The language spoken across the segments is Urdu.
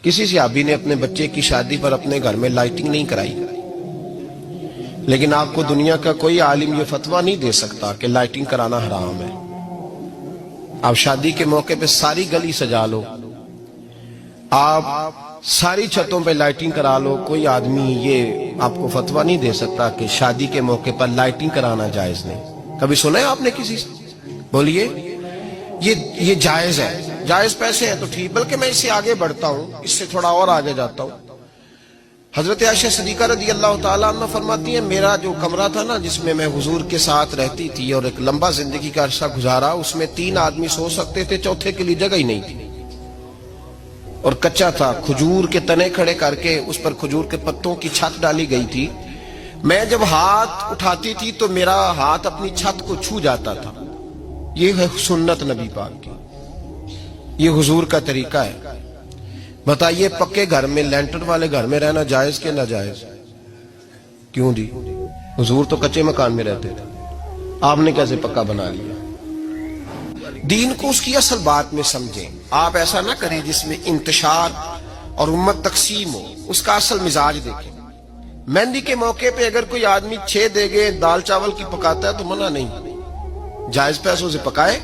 کسی صحابی نے اپنے بچے کی شادی پر اپنے گھر میں لائٹنگ نہیں کرائی، لیکن آپ کو دنیا کا کوئی عالم یہ فتویٰ نہیں دے سکتا کہ لائٹنگ کرانا حرام ہے۔ آپ شادی کے موقع پہ ساری گلی سجا لو، آپ ساری چھتوں پہ لائٹنگ کرا لو، کوئی آدمی یہ آپ کو فتویٰ نہیں دے سکتا کہ شادی کے موقع پر لائٹنگ کرانا جائز نہیں۔ کبھی سنا ہے آپ نے کسی سے؟ بولیے یہ جائز ہے، جائز پیسے ہیں تو ٹھیک، بلکہ میں اس سے آگے بڑھتا ہوں، اس سے تھوڑا اور آگے جاتا ہوں۔ حضرت عائشہ صدیقہ رضی اللہ تعالیٰ عنہ فرماتی ہیں، میرا جو کمرہ تھا نا جس میں حضور کے ساتھ رہتی تھی اور ایک لمبا زندگی کا عرصہ گزارا، اس میں 3 آدمی سو سکتے تھے، چوتھے کے لیے جگہ ہی نہیں تھی، اور کچا تھا، کھجور کے تنے کھڑے کر کے اس پر کھجور کے پتوں کی چھت ڈالی گئی تھی۔ میں جب ہاتھ اٹھاتی تھی تو میرا ہاتھ اپنی چھت کو چھو جاتا تھا۔ یہ ہے سنت نبی پاک کی، یہ حضور کا طریقہ ہے۔ بتائیے پکے گھر میں، لینٹر والے گھر میں رہنا جائز کہ ناجائز؟ کیوں جی؟ حضور تو کچے مکان میں رہتے تھے، آپ نے کیسے پکا بنا لیا؟ دین کو اس کی اصل بات میں سمجھیں، آپ ایسا نہ کریں جس میں انتشار اور امت تقسیم ہو، اس کا اصل مزاج دیکھیں۔ مہندی کے موقع پہ اگر کوئی آدمی 6 دیگیں دال چاول کی پکاتا ہے تو منع نہیں، جائز پیسوں سے پکائے۔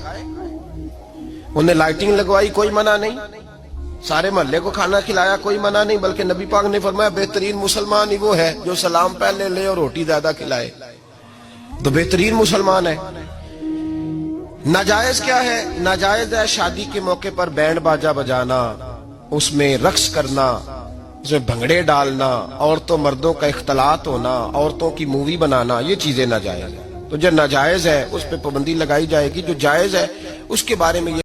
انہیں لائٹنگ لگوائی، کوئی منع نہیں، سارے محلے کو کھانا کھلایا، کوئی منع نہیں، بلکہ نبی پاک نے فرمایا بہترین مسلمان ہی وہ ہے جو سلام پہلے لے اور روٹی زیادہ کھلائے، تو بہترین مسلمان ہے۔ ناجائز کیا ہے؟ ناجائز ہے شادی کے موقع پر بینڈ باجا بجانا، اس میں رقص کرنا، اس میں بھنگڑے ڈالنا، عورتوں مردوں کا اختلاط ہونا، عورتوں کی مووی بنانا، یہ چیزیں ناجائز ہیں۔ تو جو ناجائز ہے اس پہ پابندی لگائی جائے گی، جو جائز ہے اس کے بارے میں